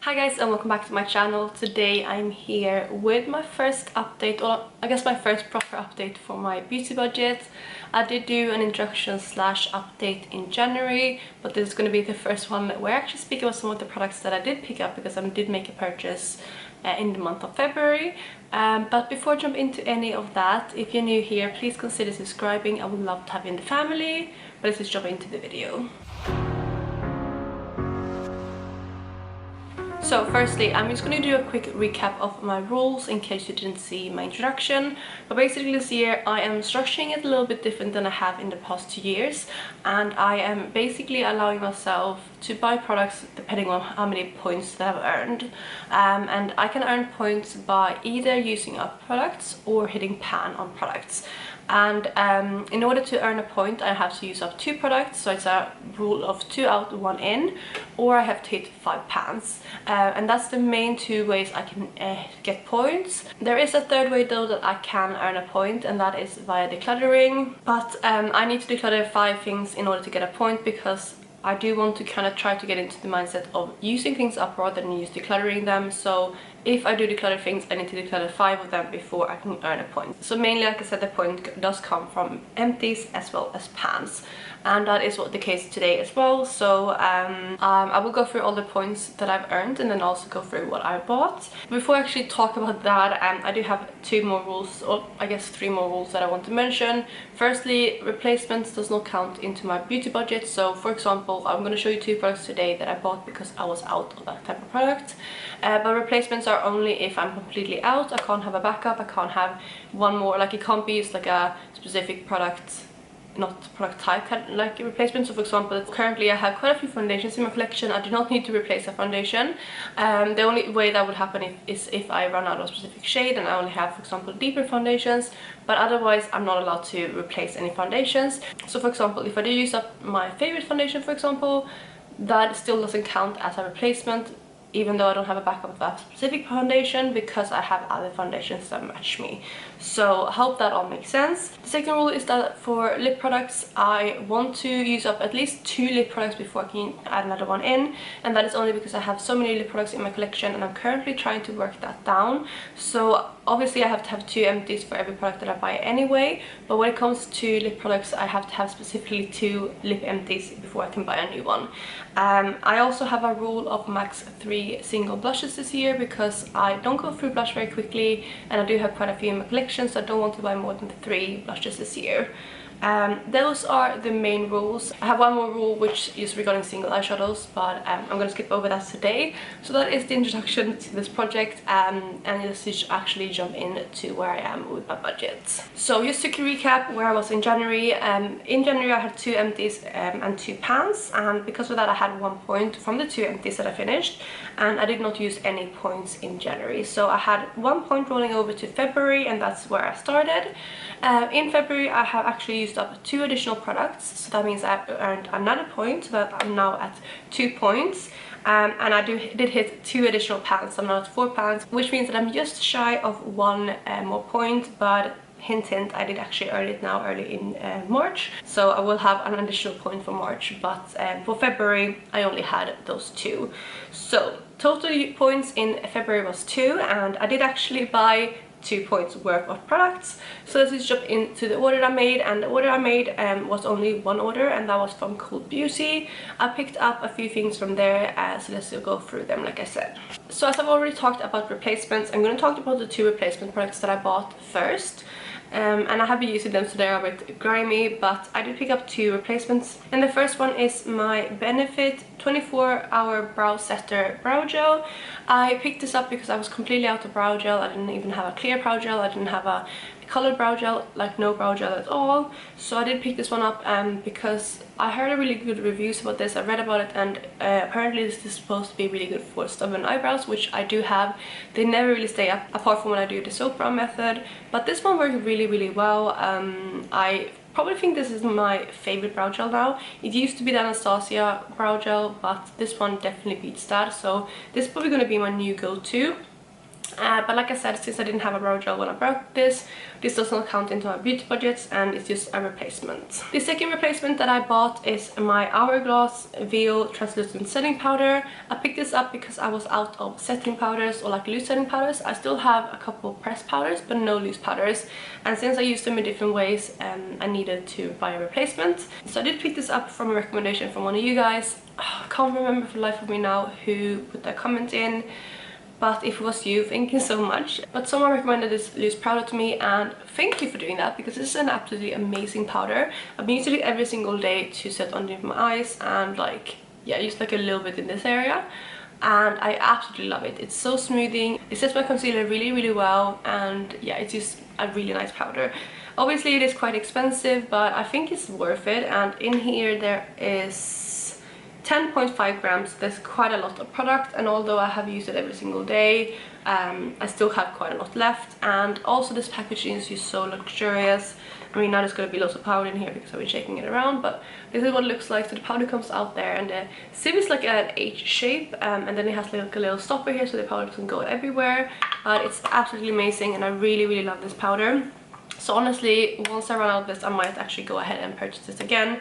Hi guys, and welcome back to my channel. Today I'm here with my first update, or I guess my first proper update for my beauty budget. I did do an introduction slash update in January, but this is going to be the first one where I actually speak about some of the products that I did pick up because I did make a purchase in the month of February. But before I jump into any of that, if you're new here, please consider subscribing. I would love to have you in the family. But let's just jump into the video. So firstly, I'm just going to do a quick recap of my rules in case you didn't see my introduction. But basically this year I am structuring it a little bit different than I have in the past 2 years. And I am basically allowing myself to buy products depending on how many points that I've earned. And I can earn points by either using up products or hitting pan on products. And in order to earn a point, I have to use up 2 products, so it's a rule of 2 out, 1 in, or I have to hit 5 pans. And that's the main 2 ways I can get points. There is a third way though that I can earn a point, and that is via decluttering. But I need to declutter 5 things in order to get a point, because I do want to kind of try to get into the mindset of using things up rather than use decluttering them. So if I do declutter things, I need to declutter 5 of them before I can earn a point. So mainly, like I said, the point does come from empties as well as pans. And that is what the case today as well. So I will go through all the points that I've earned and then also go through what I bought. Before I actually talk about that, I do have 2 more rules, or I guess 3 more rules that I want to mention. Firstly, replacements does not count into my beauty budget. So for example, I'm going to show you 2 products today that I bought because I was out of that type of product. But replacements are only if I'm completely out. I can't have a backup, I can't have one more, like it can't be used like a specific product, not product type, like replacement. So for example, currently I have quite a few foundations in my collection. I do not need to replace a foundation. The only way that would happen is if I run out of a specific shade and I only have, for example, deeper foundations. But otherwise I'm not allowed to replace any foundations. So for example, if I do use up my favorite foundation, for example, that still doesn't count as a replacement, even though I don't have a backup of that specific foundation, because I have other foundations that match me. So I hope that all makes sense. The second rule is that for lip products, I want to use up at least 2 lip products before I can add another one in, and that is only because I have so many lip products in my collection and I'm currently trying to work that down. So obviously I have to have 2 empties for every product that I buy anyway, but when it comes to lip products, I have to have specifically 2 lip empties before I can buy a new one. I also have a rule of max 3 single blushes this year because I don't go through blush very quickly, and I do have quite a few in my collection, so I don't want to buy more than 3 blushes this year. Those are the main rules. I have one more rule which is regarding single eyeshadows, but I'm going to skip over that today. So that is the introduction to this project, and let's actually jump into where I am with my budget. So just to recap where I was in January. In January I had 2 empties and 2 pans, and because of that I had 1 point from the 2 empties that I finished, and I did not use any points in January. So I had 1 point rolling over to February, and that's where I started. In February I have actually used up 2 additional products, so that means I've earned another point, so that I'm now at 2 points. And I did hit 2 additional pans, so I'm now at 4 pans, which means that I'm just shy of 1 more point. But hint hint, I did actually earn it now early in March, so I will have an additional point for March, but for February I only had those 2. So total points in February was 2, and I did actually buy 2 points worth of products. So let's just jump into the order I made, and the order I made was only 1 order, and that was from Cool Beauty. I picked up a few things from there, so let's go through them like I said. So as I've already talked about replacements, I'm going to talk about the 2 replacement products that I bought first. And I have been using them, so they are a bit grimy, but I did pick up 2 replacements. And the first one is my Benefit 24-hour brow setter brow gel. I picked this up because I was completely out of brow gel. I didn't even have a clear brow gel, I didn't have a colored brow gel, like no brow gel at all. So I did pick this one up because I heard a really good reviews about this. I read about it, and apparently this is supposed to be really good for stubborn eyebrows, which I do have. They never really stay up apart from when I do the soap brow method, but this one worked really well. I probably think this is my favorite brow gel now. It used to be the Anastasia brow gel, but this one definitely beats that, so this is probably going to be my new go-to. But like I said, since I didn't have a brow gel when I bought this does not count into my beauty budgets, and it's just a replacement. The second replacement that I bought is my Hourglass Veal Translucent Setting Powder. I picked this up because I was out of setting powders, or like loose setting powders. I still have a couple pressed powders but no loose powders, and since I used them in different ways, I needed to buy a replacement. So I did pick this up from a recommendation from one of you guys. I can't remember for the life of me now who put that comment in, but if it was you, thank you so much. But someone recommended this loose powder to me, and thank you for doing that, because this is an absolutely amazing powder. I've been using it every single day to set underneath my eyes, and like, yeah, just like a little bit in this area, and I absolutely love it. It's so smoothing, it sets my concealer really well, and yeah, it's just a really nice powder. Obviously it is quite expensive, but I think it's worth it. And in here there is 10.5 grams. There's quite a lot of product, and although I have used it every single day, I still have quite a lot left. And also this packaging is just so luxurious. I mean, now there's going to be lots of powder in here because I've been shaking it around, but this is what it looks like. So the powder comes out there, and the sieve is like an H shape, and then it has like a little stopper here so the powder doesn't go everywhere. But it's absolutely amazing, and I really love this powder. So honestly, once I run out of this, I might actually go ahead and purchase this again.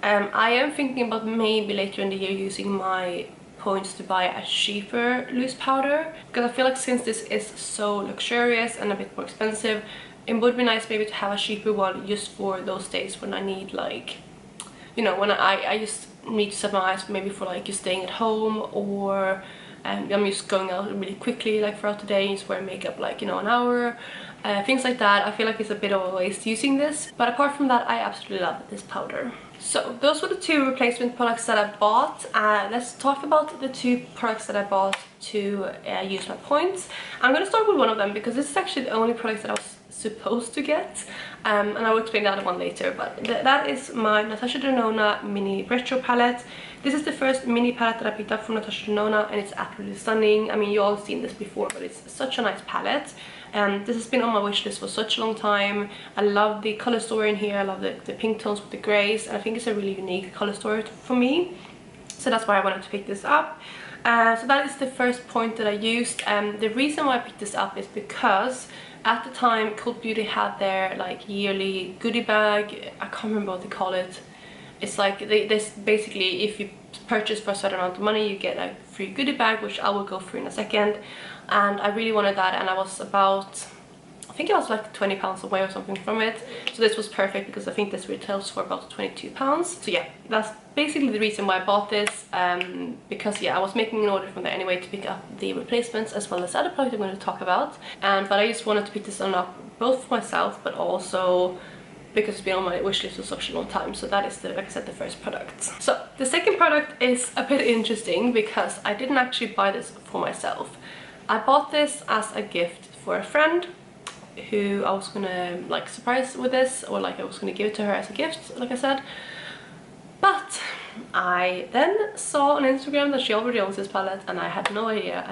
I am thinking about maybe later in the year using my points to buy a cheaper loose powder, because I feel like since this is so luxurious and a bit more expensive, it would be nice maybe to have a cheaper one just for those days when I need, like, you know, when I just need to set my eyes maybe for like just staying at home, or I'm just going out really quickly like throughout the day and just wearing makeup like, you know, an hour. Things like that. I feel like it's a bit of a waste using this, but apart from that, I absolutely love this powder. So those were the two replacement products that I bought. Let's talk about the two products that I bought to use my points. I'm going to start with one of them because this is actually the only product that I was supposed to get, and I will explain the other one later. But that is my Natasha Denona mini retro palette. This is the first mini palette that I picked up from Natasha Denona, and it's absolutely stunning. I mean, you all seen this before, but it's such a nice palette. This has been on my wish list for such a long time. I love the color story in here. I love the pink tones with the grays, and I think it's a really unique color story for me. So that's why I wanted to pick this up. So that is the first point that I used. The reason why I picked this up is because at the time Cult Beauty had their like yearly goodie bag. I can't remember what they call it. It's like this basically, if you purchase for a certain amount of money, you get a free goodie bag, which I will go through in a second. And I really wanted that, and I was about, I think it was like £20 away or something from it. So this was perfect because I think this retails for about £22. So yeah, that's basically the reason why I bought this, because yeah, I was making an order from there anyway to pick up the replacements as well as the other product I'm going to talk about. But I just wanted to pick this one up both for myself, but also because it's been on my wish list for such a long time. So that is, the, like I said, the first product. So the second product is a bit interesting because I didn't actually buy this for myself. I bought this as a gift for a friend who I was gonna like surprise with this, or like I was gonna give it to her as a gift, like I said. But I then saw on Instagram that she already owns this palette, and I had no idea.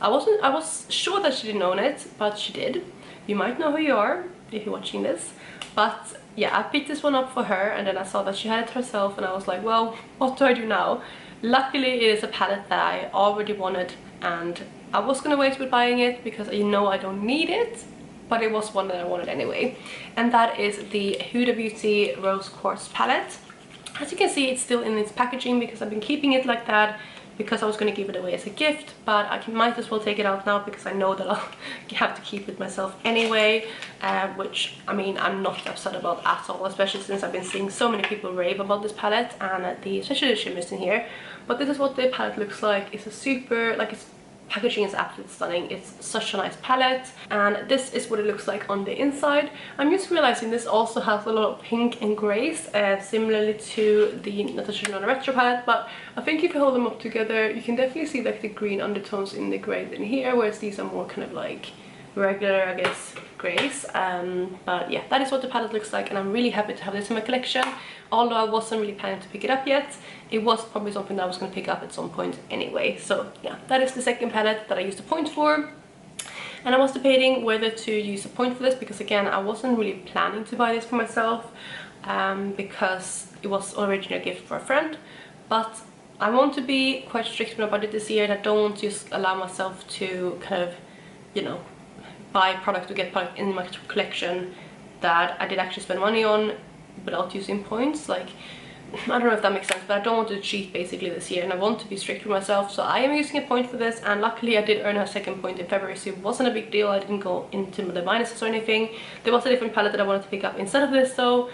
I was sure that she didn't own it, but she did. You might know who you are if you're watching this. But yeah, I picked this one up for her, and then I saw that she had it herself, and I was like, well, what do I do now? Luckily it is a palette that I already wanted, and I was gonna wait with buying it because you know I don't need it, but it was one that I wanted anyway. And that is the Huda Beauty Rose Quartz palette. As you can see, it's still in its packaging because I've been keeping it like that because I was going to give it away as a gift, but I might as well take it out now because I know that I'll have to keep it myself anyway, which I mean I'm not upset about at all, especially since I've been seeing so many people rave about this palette, and especially the shimmers in here. But this is what the palette looks like. It's a super, like, its packaging is absolutely stunning. It's such a nice palette, and this is what it looks like on the inside. I'm just realizing this also has a lot of pink and grays, similarly to the Natasha Denona Retro palette, but I think if you hold them up together, you can definitely see like the green undertones in the grey in here, whereas these are more kind of like regular, I guess, grays. But yeah, that is what the palette looks like, and I'm really happy to have this in my collection. Although I wasn't really planning to pick it up yet, it was probably something that I was going to pick up at some point anyway. So yeah, that is the second palette that I used a point for. And I was debating whether to use a point for this because, again, I wasn't really planning to buy this for myself, because it was originally a gift for a friend. But I want to be quite strict with my budget this year, and I don't want to just allow myself to kind of you know, buy product to get product in my collection that I did actually spend money on without using points. Like, I don't know if that makes sense, but I don't want to cheat basically this year, and I want to be strict with myself, so I am using a point for this. And luckily I did earn a second point in February, so it wasn't a big deal. I didn't go into the minuses or anything. There was a different palette that I wanted to pick up instead of this though,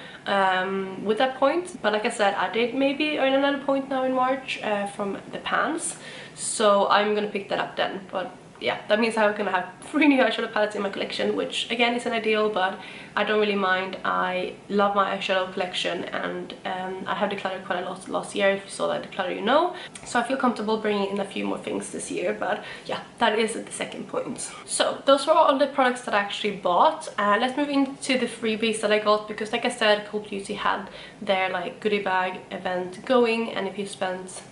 with that point. But like I said, I did maybe earn another point now in March from the pans, so I'm gonna pick that up then. But yeah, that means I'm gonna have 3 new eyeshadow palettes in my collection, which again isn't ideal, but I don't really mind. I love my eyeshadow collection, and I have decluttered quite a lot last year. If you saw that declutter, you know. So I feel comfortable bringing in a few more things this year, but yeah, that is the second point. So those were all the products that I actually bought. Let's move into the freebies that I got, because like I said, Cult Beauty had their like goodie bag event going, and if you spent,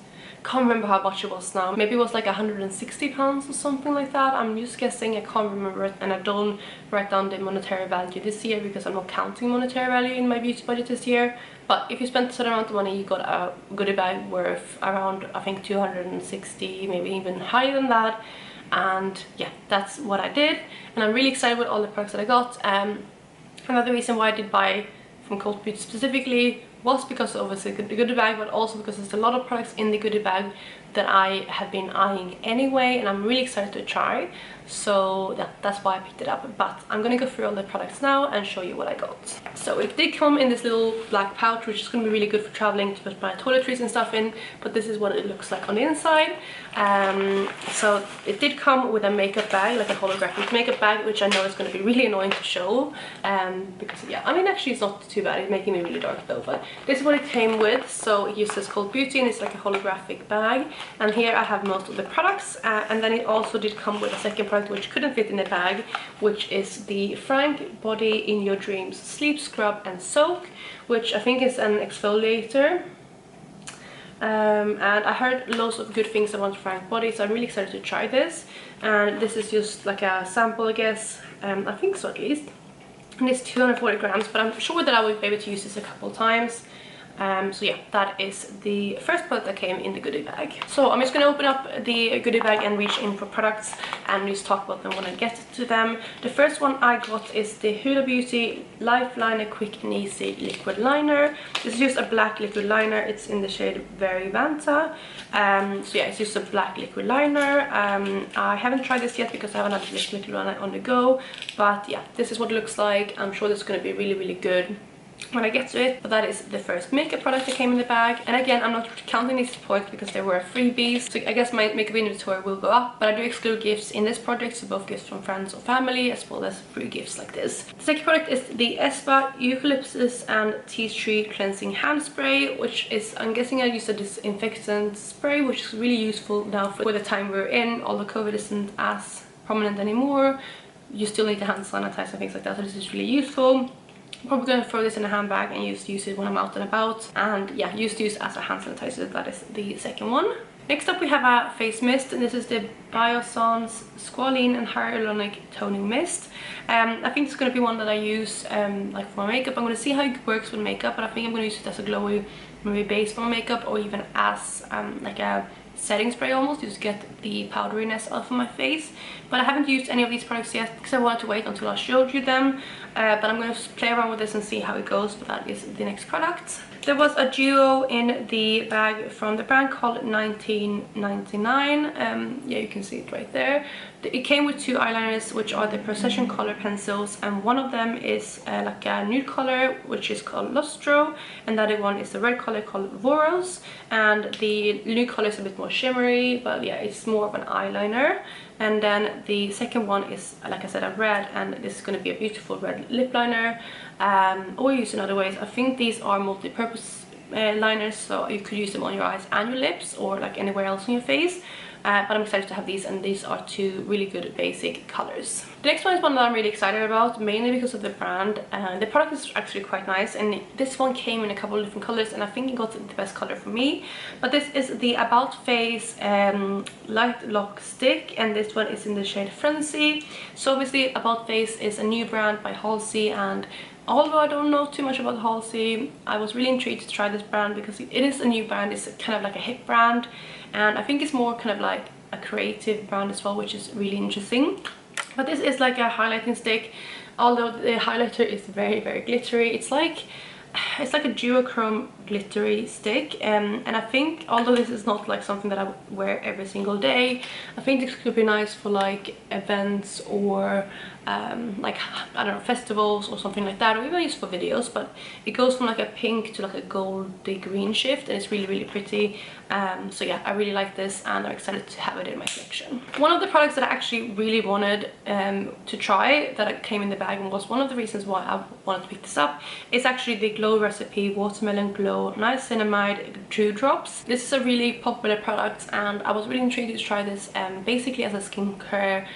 can't remember how much it was now, maybe it was like £160 or something like that. I'm just guessing, I can't remember it, and I don't write down the monetary value this year because I'm not counting monetary value in my beauty budget this year. But if you spent a certain amount of money, you got a goodie bag worth around, I think, 260, maybe even higher than that. And yeah, that's what I did, and I'm really excited with all the products that I got. Another reason why I did buy from Cult Beauty specifically was because obviously the goodie bag, but also because there's a lot of products in the goodie bag that I have been eyeing anyway, and I'm really excited to try. So yeah, that's why I picked it up. But I'm gonna go through all the products now and show you what I got. So it did come in this little black pouch, which is gonna be really good for traveling, to put my toiletries and stuff in, but this is what it looks like on the inside. So it did come with a makeup bag, like a holographic makeup bag, which I know is going to be really annoying to show, because yeah, I mean, actually it's not too bad. It's making me really dark though, but this is what it came with. So it uses Cult Beauty, and it's like a holographic bag, and here I have most of the products, and then it also did come with a second product which couldn't fit in the bag, which is the Frank Body in Your Dreams Sleep Scrub and Soak, which I think is an exfoliator. And I heard loads of good things about Frank Body, so I'm really excited to try this. And this is just like a sample, I guess. I think so, at least. And it's 240 grams, but I'm sure that I will be able to use this a couple times. So yeah, that is the first product that came in the goodie bag. So I'm just going to open up the goodie bag and reach in for products and just talk about them when I get to them. The first one I got is the Huda Beauty Life Liner Quick and Easy Liquid Liner. This is just a black liquid liner. It's in the shade Very Vanta. So yeah, it's just a black liquid liner. I haven't tried this yet because I haven't had this liquid liner on the go. But yeah, this is what it looks like. I'm sure this is going to be really, really good when I get to it. But that is the first makeup product that came in the bag, and again, I'm not counting these points because they were freebies, so I guess my makeup inventory will go up, but I do exclude gifts in this project, so both gifts from friends or family as well as free gifts like this. The second product is the Espa Eucalyptus and Tea Tree Cleansing Hand Spray, which is, I'm guessing I use a disinfectant spray, which is really useful now for the time we're in. Although COVID isn't as prominent anymore, you still need to hand sanitize and things like that, so this is really useful. I'm probably going to throw this in a handbag and use it when I'm out and about, and yeah, use as a hand sanitizer. That is the second one. Next up we have a face mist, and this is the Biossance Squalene and Hyaluronic Toning Mist. I think it's going to be one that I use like for my makeup. I'm going to see how it works with makeup, but I think I'm going to use it as a glowy maybe base for my makeup, or even as like a setting spray almost, just to get the powderiness off of my face. But I haven't used any of these products yet because I wanted to wait until I showed you them. But I'm going to play around with this and see how it goes, but that is the next product. There was a duo in the bag from the brand called 1999. Yeah, you can see it right there. It came with 2 eyeliners, which are the Procession color pencils, and one of them is like a nude color, which is called Lustro, and the other one is the red color called Voros. And the nude color is a bit more shimmery, but yeah, it's more of an eyeliner. And then the second one is, like I said, a red, and this is going to be a beautiful red lip liner, or use in other ways. I think these are multi-purpose liners, so you could use them on your eyes and your lips, or like anywhere else on your face. But I'm excited to have these, and these are 2 really good basic colors. The next one is one that I'm really excited about, mainly because of the brand. The product is actually quite nice, and this one came in a couple of different colors, and I think it got the best color for me. But this is the About Face Light Lock Stick, and this one is in the shade Frenzy. So obviously About Face is a new brand by Halsey, and although I don't know too much about Halsey, I was really intrigued to try this brand because it is a new brand. It's kind of like a hip brand, and I think it's more kind of like a creative brand as well, which is really interesting. But this is like a highlighting stick, although the highlighter is very, very glittery. It's like a duochrome glittery stick, and I think, although this is not like something that I would wear every single day, I think this could be nice for like events or like, I don't know, festivals or something like that, or even use for videos. But it goes from like a pink to like a goldy green shift, and it's really, really pretty. So yeah, I really like this, and I'm excited to have it in my collection. One of the products that I actually really wanted to try, that came in the bag, and was one of the reasons why I wanted to pick this up, is actually the Glow Recipe Watermelon Glow Niacinamide Dew Drops. This is a really popular product, and I was really intrigued to try this basically as a skincare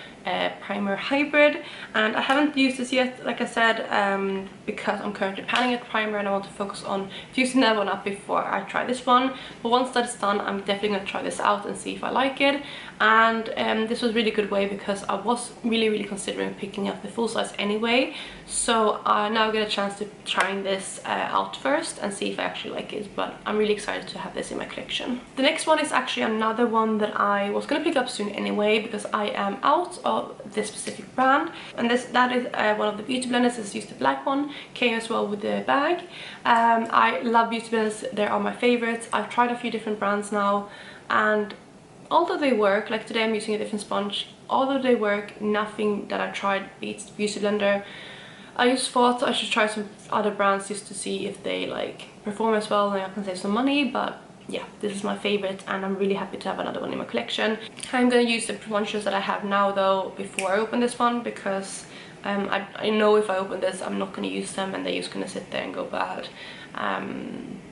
primer hybrid, and I haven't used this yet, like I said, because I'm currently panning a primer and I want to focus on using that one up before I try this one. But once that's done, I'm definitely going to try this out and see if I like it. And this was a really good way, because I was really considering picking up the full size anyway, so I now get a chance to trying this out first and see if I actually like it. But I'm really excited to have this in my collection. The next one is actually another one that I was going to pick up soon anyway, because I am out of this specific brand, and that is one of the beauty blenders. This is just the black one, came as well with the bag. I love beauty blenders, they are my favorites. I've tried a few different brands now, and although they work, like today I'm using a different sponge, although they work, nothing that I tried beats beauty blender. I just thought I should try some other brands just to see if they like perform as well and I can save some money. But yeah, this is my favorite, and I'm really happy to have another one in my collection. I'm gonna use the sponges that I have now though before I open this one, because I know if I open this I'm not gonna use them, and they're just gonna sit there and go bad.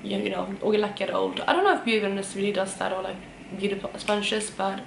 You know, or like get old. I don't know if beauty blenders really does that, or like beauty sponges, but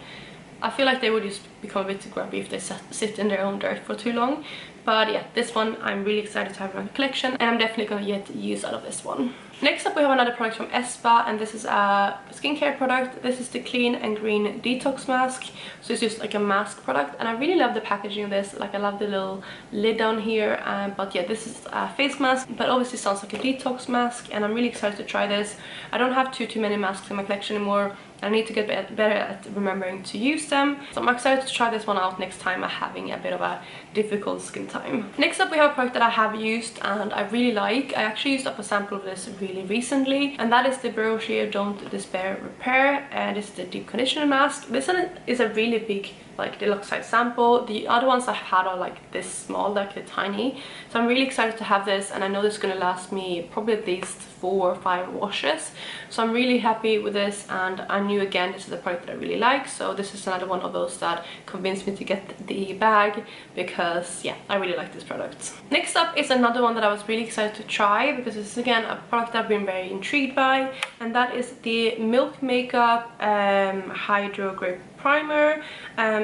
I feel like they would just become a bit grubby if they sit in their own dirt for too long. But yeah, this one I'm really excited to have in my collection, and I'm definitely gonna get use out of this one. Next up we have another product from Espa, and this is a skincare product. This is the Clean and Green Detox Mask. So it's just like a mask product, and I really love the packaging of this. Like, I love the little lid down here, but yeah, this is a face mask, but obviously sounds like a detox mask, and I'm really excited to try this. I don't have too many masks in my collection anymore. I need to get better at remembering to use them, so I'm excited to try this one out next time I'm having a bit of a difficult skin time. Next up we have a product that I have used and I really like. I actually used up a sample of this really recently, and that is the Brochure Don't Despair Repair, and this is the deep conditioner mask. This one is a really big, like, deluxe size sample. The other ones I had are like this small, like they're tiny. So I'm really excited to have this, and I know this is gonna last me probably at least 4 or 5 washes. So I'm really happy with this, and I knew again this is a product that I really like. So this is another one of those that convinced me to get the bag, because yeah, I really like this product. Next up is another one that I was really excited to try, because this is again a product that I've been very intrigued by, and that is the Milk Makeup Hydro Grip Primer.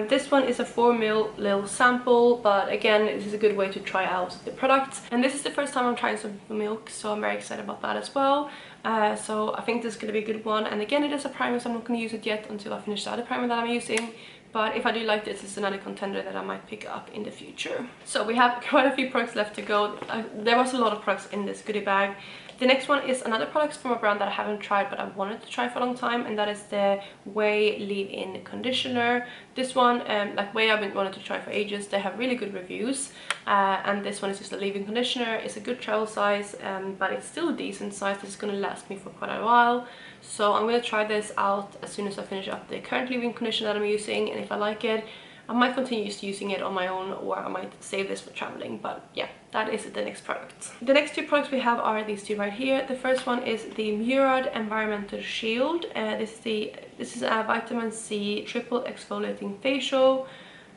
This one is a 4 ml little sample, but again, this is a good way to try out the products. And this is the first time I'm trying some milk, so I'm very excited about that as well. So I think this is going to be a good one. And again, it is a primer, so I'm not going to use it yet until I finish the other primer that I'm using. But if I do like this, it's another contender that I might pick up in the future. So we have quite a few products left to go. There was a lot of products in this goodie bag. The next one is another product from a brand that I haven't tried, but I wanted to try for a long time, and that is the Piei Leavein Conditioner. This one, like Piei, I've been wanting to try for ages. They have really good reviews, and this one is just a leave-in conditioner. It's a good travel size, but it's still a decent size. This is going to last me for quite a while. So I'm going to try this out as soon as I finish up the current leave-in conditioner that I'm using, and if I like it, I might continue just using it on my own, or I might save this for traveling. But yeah, that is the next product. The next two products we have are these two right here. The first one is the Murad Environmental Shield. This is a vitamin C triple exfoliating facial.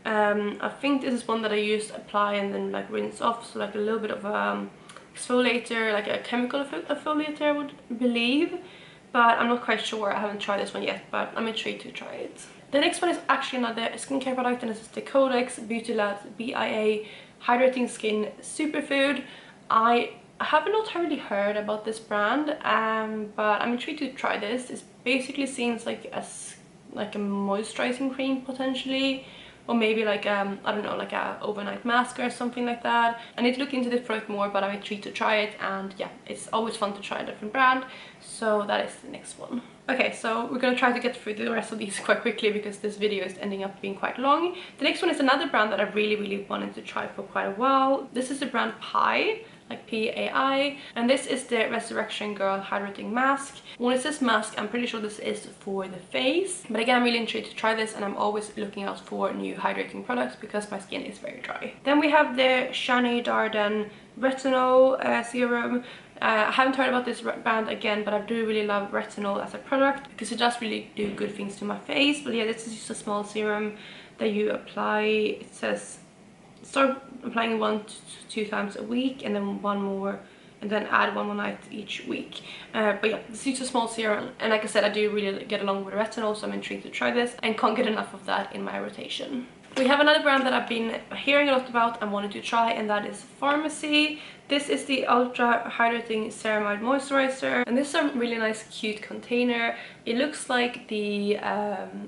I think this is one that I used apply and then like rinse off, so like a little bit of exfoliator, like a chemical exfoliator I would believe, but I'm not quite sure. I haven't tried this one yet, but I'm intrigued to try it. The next one is actually another skincare product, and this is the Codex Beauty Labs BIA Hydrating Skin Superfood. I have not really heard about this brand, but I'm intrigued to try this. It basically seems like a moisturizing cream potentially, or maybe like I don't know, like a overnight mask or something like that. I need to look into this product more, but I'm intrigued to try it, and yeah, it's always fun to try a different brand. So that is the next one. Okay, so we're gonna try to get through the rest of these quite quickly because this video is ending up being quite long. The next one is another brand that I really wanted to try for quite a while. This is the brand Piei, like P-A-I, and this is the Resurrection Girl Hydrating Mask. When it says mask, I'm pretty sure this is for the face, but again, I'm really intrigued to try this, and I'm always looking out for new hydrating products because my skin is very dry. Then we have the Shani Darden Retinol Serum. I haven't heard about this brand again, but I do really love retinol as a product because it does really do good things to my face. But yeah, this is just a small serum that you apply. It says start applying 1 to 2 times a week, and then one more, and then add one more night each week. But yeah, this is a small serum, and like I said, I do really get along with retinol, so I'm intrigued to try this and can't get enough of that in my rotation. We have another brand that I've been hearing a lot about and wanted to try, and that is Pharmacy. This is the Ultra Hydrating Ceramide Moisturizer, and this is a really nice cute container. It looks like the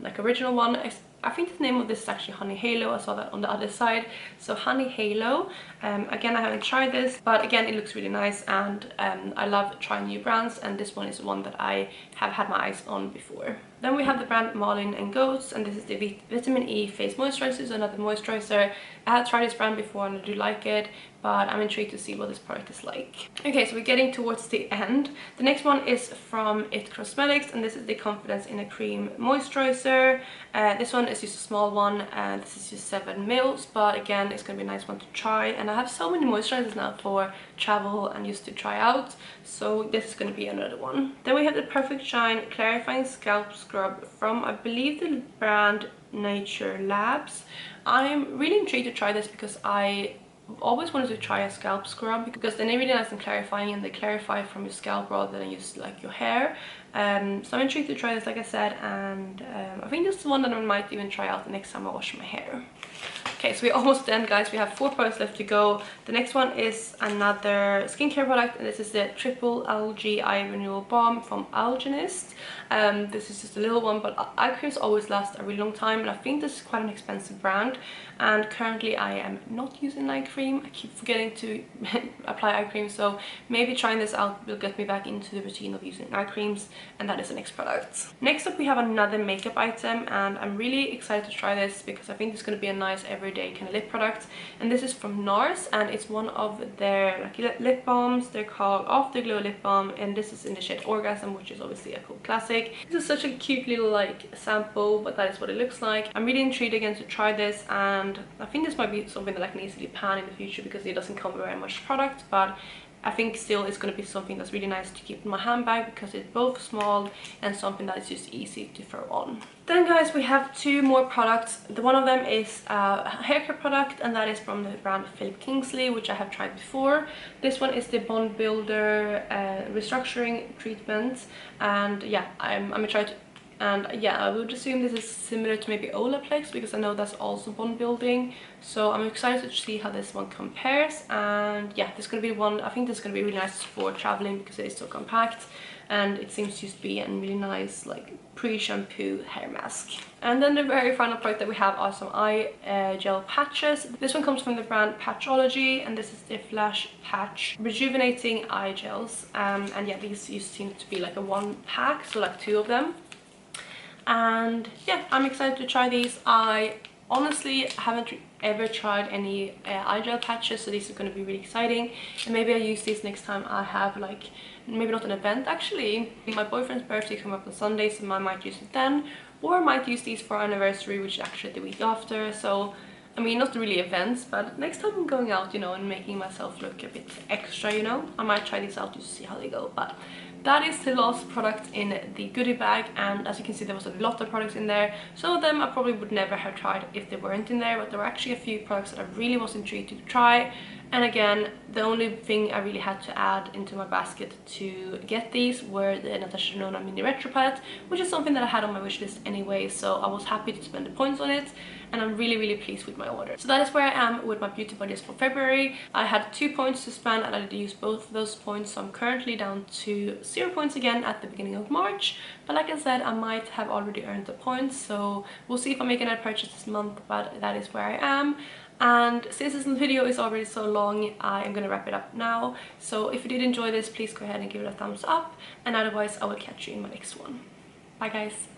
like original one. I think the name of this is actually Honey Halo. I saw that on the other side. So Honey Halo. Again, I haven't tried this, but again, it looks really nice, and I love trying new brands, and this one is one that I have had my eyes on before. Then we have the brand Marlin and Goats, and this is the Vitamin E Face Moisturizer, so another moisturizer. I have tried this brand before and I do like it, but I'm intrigued to see what this product is like. Okay, so we're getting towards the end. The next one is from It Cosmetics, and this is the Confidence in a Cream Moisturizer. This one is just a small one, and this is just 7 mils, but again, it's going to be a nice one to try. And I have so many moisturizers now for travel and just to try out, so this is going to be another one. Then we have the Perfect Shine Clarifying Scalp Scrub from, I believe, the brand Nature Labs. I'm really intrigued to try this because I always wanted to try a scalp scrub because they're really nice and clarifying, and they clarify from your scalp rather than just like your hair. So I'm intrigued to try this, like I said, and I think this is one that I might even try out the next time I wash my hair. Okay, so we're almost done, guys. We have 4 products left to go. The next one is another skincare product, and this is the Triple Algae Eye Renewal Balm from Algenist. This is just a little one, but eye creams always last a really long time, and I think this is quite an expensive brand. And currently I am not using eye cream. I keep forgetting to apply eye cream, so maybe trying this out will get me back into the routine of using eye creams, and that is the next product. Next up, we have another makeup item, and I'm really excited to try this because I think it's going to be a nice everyday kind of lip product. And this is from Nars, and it's one of their like lip balms. They're called Afterglow Lip Balm, and this is in the shade Orgasm, which is obviously a cult classic. This is such a cute little like sample, but that is what it looks like. I'm really intrigued again to try this, and I think this might be something that I can easily pan in the future because it doesn't come with very much product, but I think still it's going to be something that's really nice to keep in my handbag because it's both small and something that is just easy to throw on. Then, guys, we have 2 more products. One of them is a haircare product, and that is from the brand Philip Kingsley, which I have tried before. This one is the Bond Builder Restructuring Treatment, and yeah, I'm gonna try to. And yeah, I would assume this is similar to maybe Olaplex because I know that's also bond building. So I'm excited to see how this one compares. And yeah, this is going to be one, I think this is going to be really nice for traveling because it is so compact. And it seems to just be a really nice like pre-shampoo hair mask. And then the very final product that we have are some eye gel patches. This one comes from the brand Patchology, and this is the Flash Patch Rejuvenating Eye Gels. And yeah, these used seem to be like a 1 pack, so like 2 of them. And yeah, I'm excited to try these. I honestly haven't ever tried any eye gel patches, so these are going to be really exciting, and maybe I use these next time I have like maybe not an event. Actually, my boyfriend's birthday coming up on Sunday, so I might use it then, or I might use these for our anniversary, which is actually the week after. So I mean, not really events, but next time I'm going out, you know, and making myself look a bit extra, you know, I might try these out just to see how they go. But that is the last product in the goodie bag, and as you can see, there was a lot of products in there. Some of them I probably would never have tried if they weren't in there, but there were actually a few products that I really was intrigued to try. And again, the only thing I really had to add into my basket to get these were the Natasha Denona Mini Retro Palette, which is something that I had on my wish list anyway, so I was happy to spend the points on it, and I'm really pleased with my order. So that is where I am with my beauty budgets for February. I had 2 points to spend, and I did use both of those points, so I'm currently down to 0 points again at the beginning of March. But like I said, I might have already earned the points, so we'll see if I make another purchase this month, but that is where I am. And since this video is already so long, I am going to wrap it up now. So if you did enjoy this, please go ahead and give it a thumbs up, and otherwise I will catch you in my next one. Bye guys.